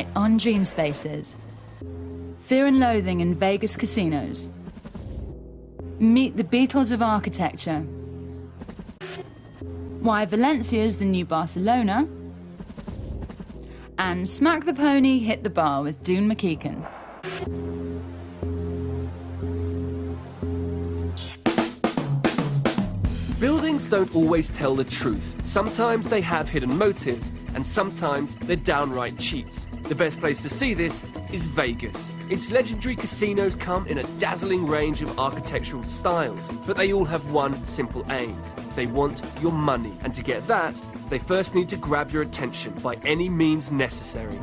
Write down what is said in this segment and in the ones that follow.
tonight on Dreamspaces. Fear and loathing in Vegas casinos. Meet the Beatles of architecture. Why Valencia's the new Barcelona. And Smack the Pony, Hit the Bar with Dune McKeekan. Buildings don't always tell the truth. Sometimes they have hidden motives, and sometimes they're downright cheats. The best place to see this is Vegas. Its legendary casinos come in a dazzling range of architectural styles, but they all have one simple aim. They want your money, and to get that, they first need to grab your attention by any means necessary.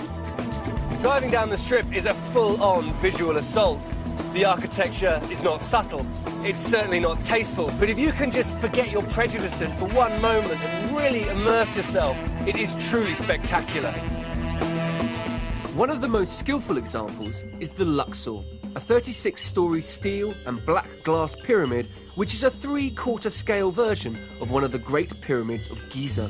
Driving down the Strip is a full-on visual assault. The architecture is not subtle, it's certainly not tasteful, but if you can just forget your prejudices for one moment and really immerse yourself, it is truly spectacular. One of the most skillful examples is the Luxor, a 36-storey steel and black glass pyramid which is a 3/4 scale version of one of the great pyramids of Giza.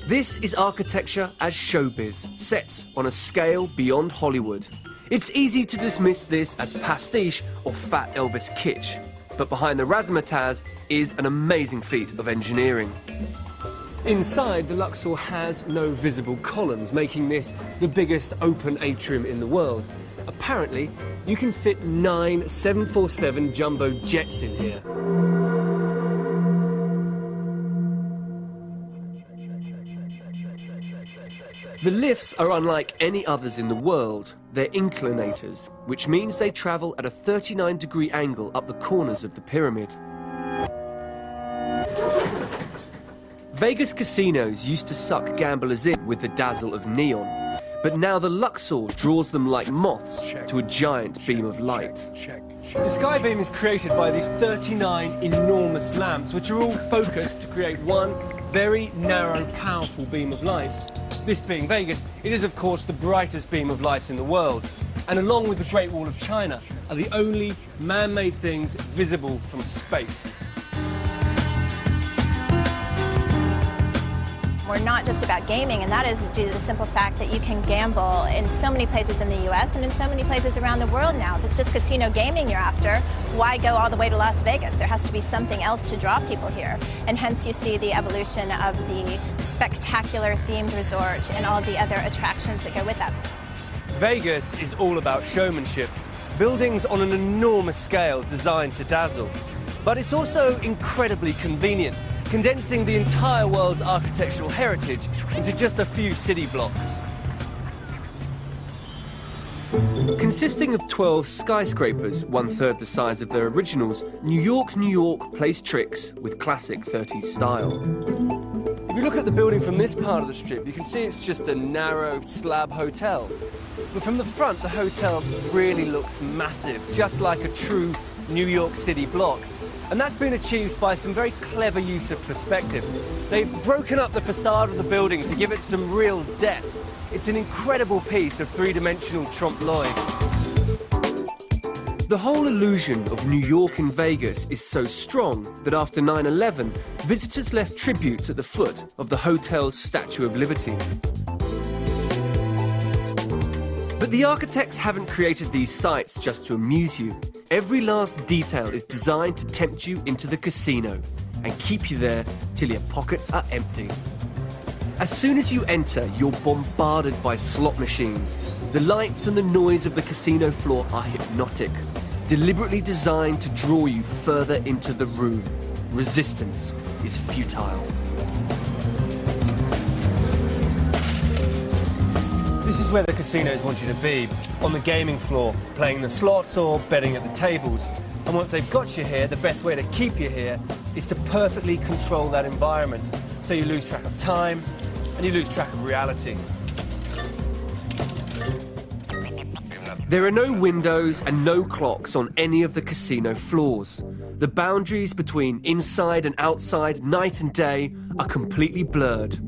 This is architecture as showbiz, set on a scale beyond Hollywood. It's easy to dismiss this as pastiche or fat Elvis kitsch, but behind the razzmatazz is an amazing feat of engineering. Inside, the Luxor has no visible columns, making this the biggest open atrium in the world. Apparently, you can fit 9 747 jumbo jets in here. The lifts are unlike any others in the world. They're inclinators, which means they travel at a 39-degree angle up the corners of the pyramid. Vegas casinos used to suck gamblers in with the dazzle of neon, but now the Luxor draws them like moths to a giant beam of light. The skybeam is created by these 39 enormous lamps, which are all focused to create one very narrow, powerful beam of light. This being Vegas, it is of course the brightest beam of light in the world, and along with the Great Wall of China, are the only man-made things visible from space. We're not just about gaming, and that is due to the simple fact that you can gamble in so many places in the US and in so many places around the world now. If it's just casino gaming you're after, why go all the way to Las Vegas? There has to be something else to draw people here. And hence you see the evolution of the spectacular themed resort and all the other attractions that go with that. Vegas is all about showmanship. Buildings on an enormous scale designed to dazzle. But it's also incredibly convenient, condensing the entire world's architectural heritage into just a few city blocks. Consisting of 12 skyscrapers, 1/3 the size of their originals, New York, New York plays tricks with classic 30s style. If you look at the building from this part of the Strip, you can see it's just a narrow slab hotel. But from the front, the hotel really looks massive, just like a true New York City block. And that's been achieved by some very clever use of perspective. They've broken up the facade of the building to give it some real depth. It's an incredible piece of three-dimensional trompe-l'oeil. The whole illusion of New York and Vegas is so strong that after 9/11, visitors left tributes at the foot of the hotel's Statue of Liberty. But the architects haven't created these sites just to amuse you. Every last detail is designed to tempt you into the casino and keep you there till your pockets are empty. As soon as you enter, you're bombarded by slot machines. The lights and the noise of the casino floor are hypnotic, deliberately designed to draw you further into the room. Resistance is futile. This is where the casinos want you to be, on the gaming floor, playing the slots or betting at the tables. And once they've got you here, the best way to keep you here is to perfectly control that environment, so you lose track of time and you lose track of reality. There are no windows and no clocks on any of the casino floors. The boundaries between inside and outside, night and day, are completely blurred.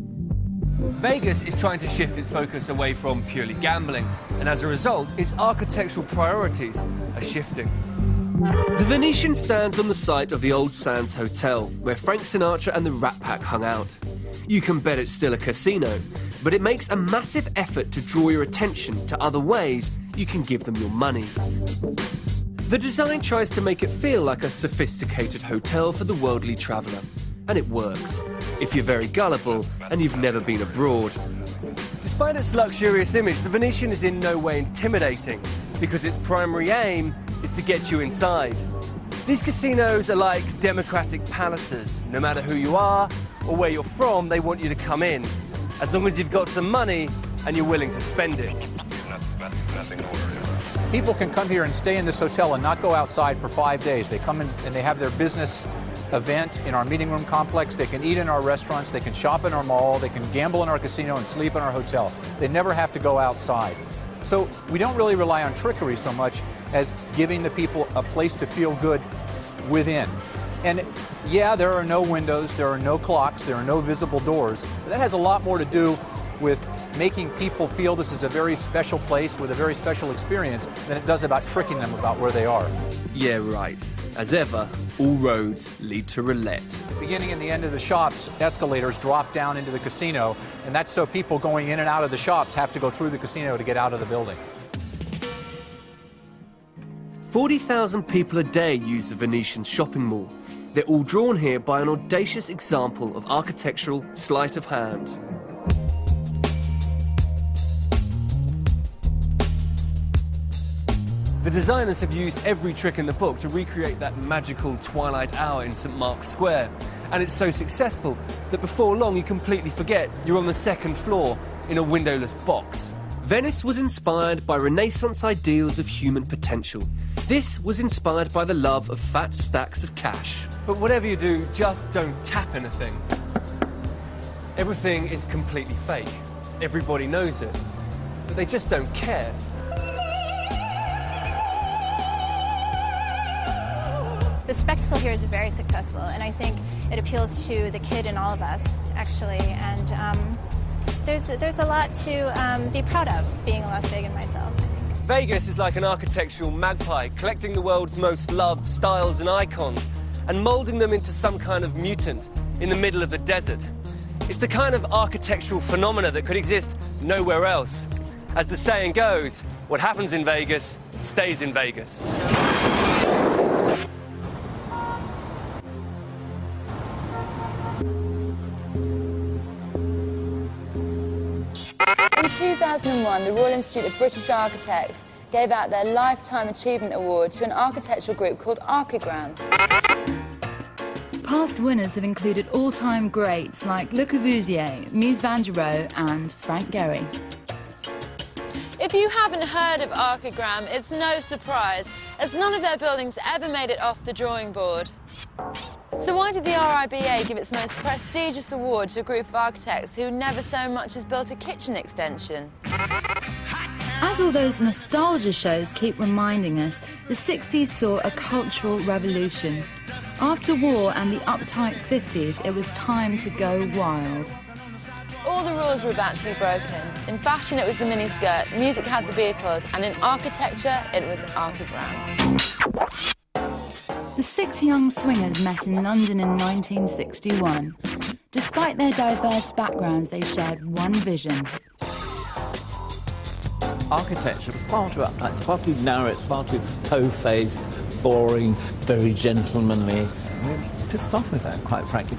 Vegas is trying to shift its focus away from purely gambling, and as a result, its architectural priorities are shifting. The Venetian stands on the site of the old Sands Hotel, where Frank Sinatra and the Rat Pack hung out. you can bet it's still a casino, but it makes a massive effort to draw your attention to other ways you can give them your money. The design tries to make it feel like a sophisticated hotel for the worldly traveller, and it works, if you're very gullible and you've never been abroad. Despite its luxurious image, the Venetian is in no way intimidating, because its primary aim is to get you inside. These casinos are like democratic palaces. No matter who you are or where you're from, they want you to come in, as long as you've got some money and you're willing to spend it. People can come here and stay in this hotel and not go outside for 5 days. They come in and they have their business event in our meeting room complex. They can eat in our restaurants. They can shop in our mall. They can gamble in our casino and sleep in our hotel. They never have to go outside. So we don't really rely on trickery so much as giving the people a place to feel good within. And yeah, there are no windows, there are no clocks, there are no visible doors. But that has a lot more to do with making people feel this is a very special place with a very special experience than it does about tricking them about where they are. Yeah, right. As ever, all roads lead to roulette. The beginning and the end of the shops, escalators drop down into the casino, and that's so people going in and out of the shops have to go through the casino to get out of the building. 40,000 people a day use the Venetian shopping mall. They're all drawn here by an audacious example of architectural sleight of hand. The designers have used every trick in the book to recreate that magical twilight hour in St. Mark's Square. And it's so successful that before long you completely forget you're on the second floor in a windowless box. Venice was inspired by Renaissance ideals of human potential. This was inspired by the love of fat stacks of cash. But whatever you do, just don't tap anything. Everything is completely fake. Everybody knows it. But they just don't care. The spectacle here is very successful, and I think it appeals to the kid in all of us, actually. And there's a lot to be proud of being a Las Vegan myself, I think. Vegas is like an architectural magpie, collecting the world's most loved styles and icons and moulding them into some kind of mutant in the middle of the desert. It's the kind of architectural phenomena that could exist nowhere else. As the saying goes, what happens in Vegas stays in Vegas. In 2001, the Royal Institute of British Architects gave out their Lifetime Achievement Award to an architectural group called Archigram. Past winners have included all-time greats like Le Corbusier, Mies van der Rohe and Frank Gehry. If you haven't heard of Archigram, it's no surprise, as none of their buildings ever made it off the drawing board. So why did the RIBA give its most prestigious award to a group of architects who never so much as built a kitchen extension? As all those nostalgia shows keep reminding us, the 60s saw a cultural revolution. After war and the uptight 50s, it was time to go wild. All the rules were about to be broken. In fashion, it was the miniskirt, music had the Beatles, and in architecture, it was Archigram. The six young swingers met in London in 1961. Despite their diverse backgrounds, they shared one vision. Architecture was far too uptight, it's far too narrow, it's far too po-faced, boring, very gentlemanly. We were pissed off with that, quite frankly.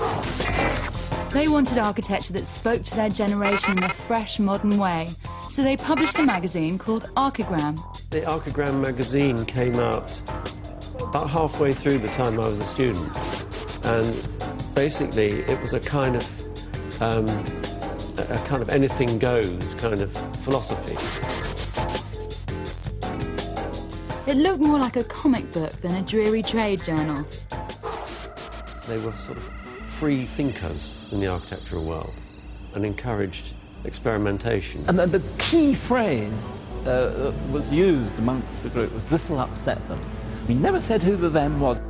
They wanted architecture that spoke to their generation in a fresh, modern way, so they published a magazine called Archigram. The Archigram magazine came out about halfway through the time I was a student, and basically it was a kind of anything goes kind of philosophy. It looked more like a comic book than a dreary trade journal. They were sort of free thinkers in the architectural world and encouraged experimentation. And the key phrase that was used amongst the group was, "This'll upset them." We never said who the them was.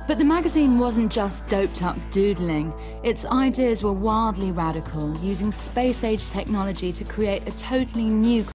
But the magazine wasn't just doped-up doodling. Its ideas were wildly radical, using space-age technology to create a totally new